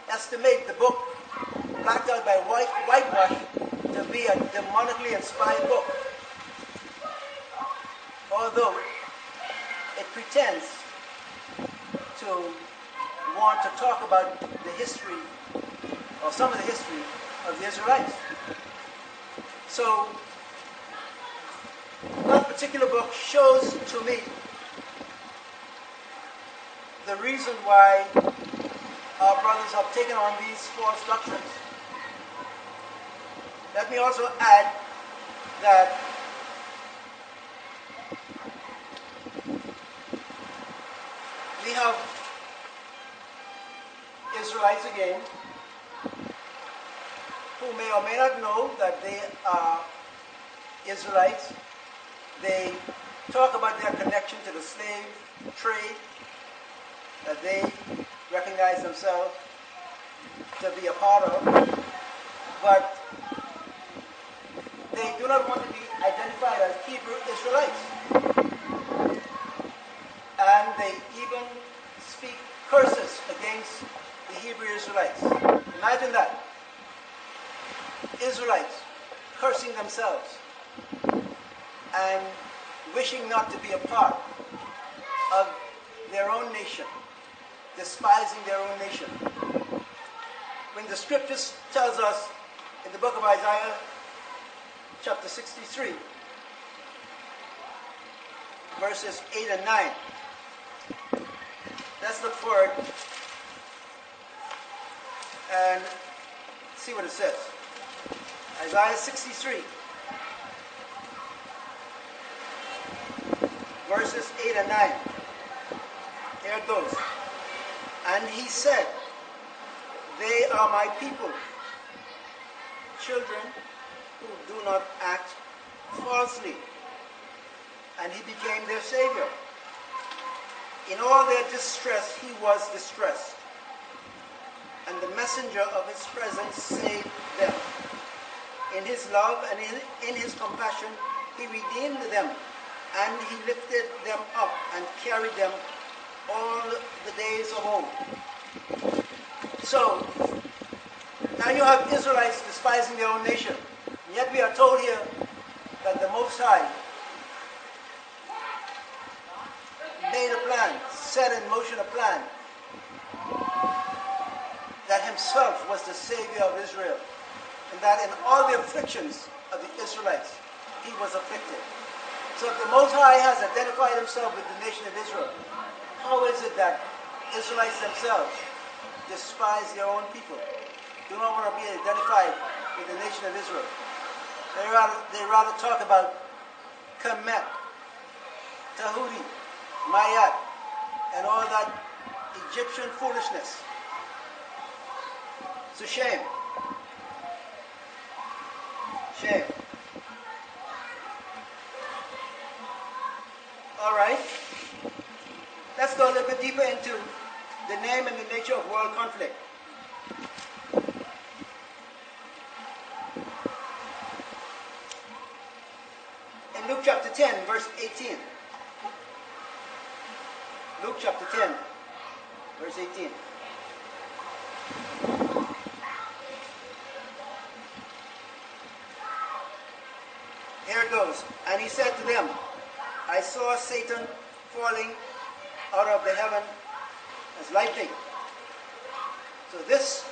estimate the book blacked out by whitewash to be a demonically inspired book. Although it pretends to want to talk about the history, or some of the history, of the Israelites. So, that particular book shows to me the reason why our brothers have taken on these false doctrines. Let me also add that we have Israelites again who may or may not know that they are Israelites. They talk about their connection to the slave trade, that they recognize themselves to be a part of, but they do not want to be identified as Hebrew Israelites. And they even speak curses against the Hebrew Israelites. Imagine that. Israelites cursing themselves and wishing not to be a part of their own nation, despising their own nation. When the scriptures tells us in the book of Isaiah, chapter 63, verses 8 and 9. Let's look forward and see what it says. Isaiah 63, verses 8 and 9. Here it goes. And he said, they are my people, children who do not act falsely. And he became their Savior. In all their distress, he was distressed. And the messenger of his presence saved them. In his love and in his compassion, he redeemed them. And he lifted them up and carried them all the days of old. So, now you have Israelites despising their own nation. And yet we are told here that the Most High made a plan, set in motion a plan, that himself was the Savior of Israel, and that in all the afflictions of the Israelites, he was afflicted. So if the Most High has identified himself with the nation of Israel, how is it that Israelites themselves despise their own people, do not want to be identified with the nation of Israel? They rather talk about Kemet, Tahudi, Mayat, and all that Egyptian foolishness. It's a shame. Shame. All right. Let's go a little bit deeper into the name and the nature of world conflict. In Luke chapter 10, verse 18. Luke chapter 10, verse 18. Here it goes. And he said to them, I saw Satan falling out of the heaven as lightning. So this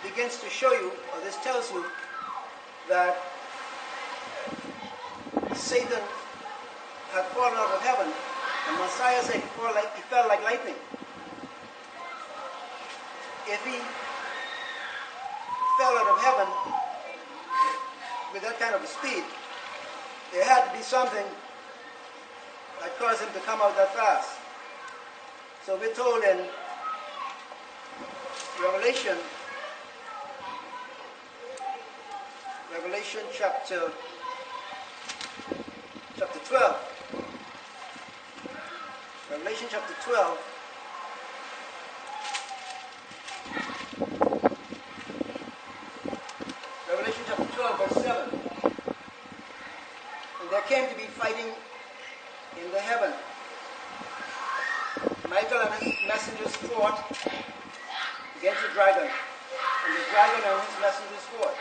begins to show you, or this tells you, that Satan had fallen out of heaven, and Messiah said he fell like lightning. If he fell out of heaven with that kind of a speed, there had to be something that caused him to come out that fast. So we're told in Revelation chapter 12. Revelation chapter 12. Revelation chapter 12, verse 7. And there came to be fighting in the heaven. Michael and his messengers fought against the dragon, and the dragon and his messengers fought.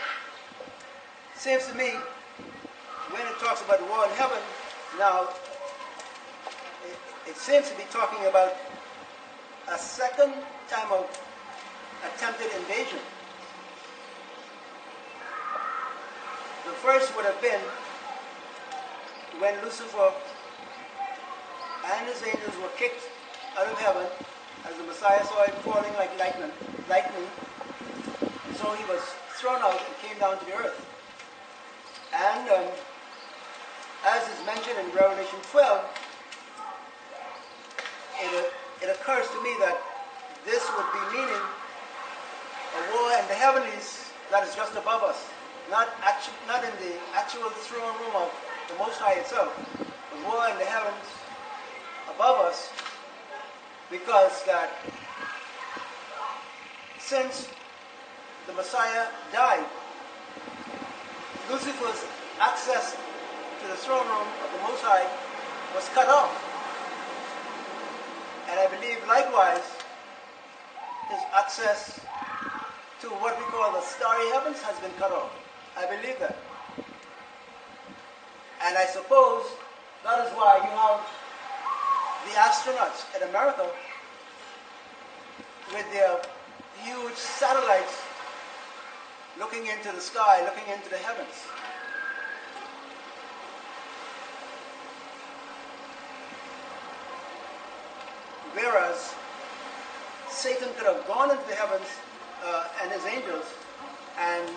Seems to me, when it talks about the war in heaven, now, it seems to be talking about a second time of attempted invasion. The first would have been when Lucifer and his angels were kicked out of heaven as the Messiah saw him falling like lightning. And so he was thrown out and came down to the earth. And as is mentioned in Revelation 12, it occurs to me that this would be meaning a war in the heavenlies that is just above us. Not in the actual throne room of the Most High itself, but war in the heavens above us, because that since the Messiah died, Lucifer's access to the throne room of the Most High was cut off. And I believe likewise his access to what we call the starry heavens has been cut off. I believe that. And I suppose that is why you have the astronauts in America with their huge satellites looking into the sky, looking into the heavens. Whereas Satan could have gone into the heavens and his angels and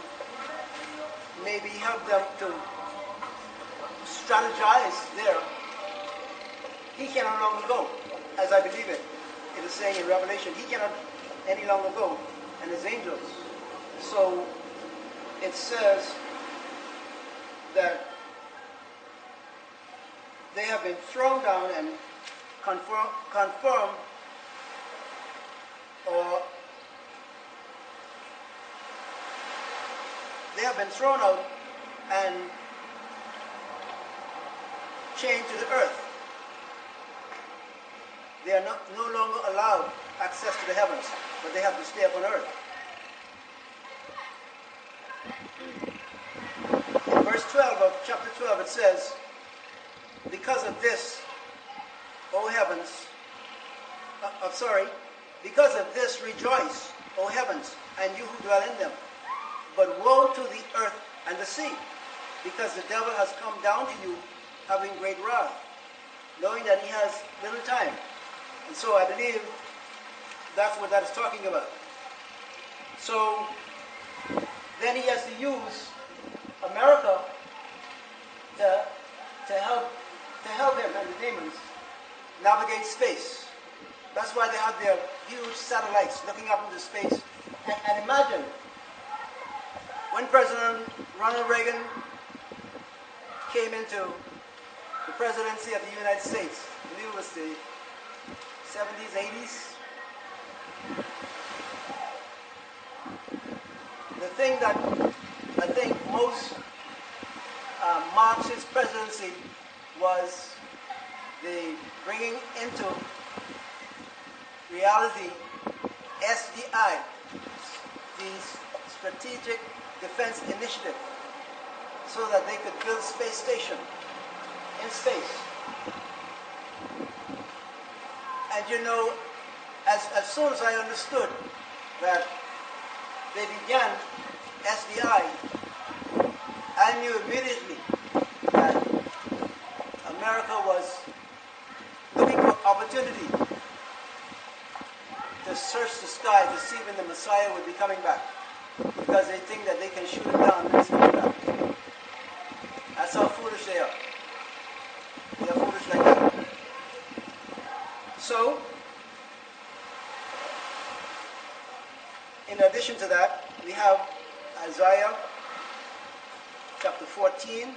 maybe help them to strategize there. He cannot no longer go, as I believe it. It is saying in Revelation, he cannot any longer go, and his angels. So it says that they have been thrown down and confirmed, or they have been thrown out and chained to the earth. They are no longer allowed access to the heavens, but they have to stay upon earth. In verse 12 of chapter 12 it says, because of this, O heavens, because of this rejoice, O heavens, and you who dwell in them. But woe to the earth and the sea, because the devil has come down to you, having great wrath, knowing that he has little time. And so I believe that's what that is talking about. So then he has to use America to help him and the demons navigate space. That's why they have their huge satellites looking up into space. And imagine when President Ronald Reagan came into the presidency of the United States, I believe it was the 70s, 80s. The thing that I think most marks his presidency was the bringing into reality SDI, the Strategic Defense Initiative, so that they could build space station in space. And you know, as soon as I understood that they began SDI, I knew immediately that America was looking for opportunity to search the sky to see when the Messiah would be coming back, because they think that they can shoot him down when he's coming back. That's how foolish they are. They are foolish like that. So, in addition to that, we have Isaiah chapter 14.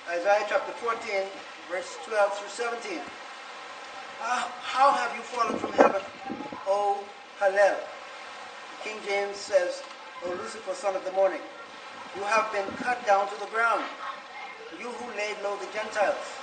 Isaiah chapter 14, verse 12 through 17. How have you fallen from heaven, O Hallel? King James says, O Lucifer, son of the morning. You have been cut down to the ground, you who laid low the Gentiles.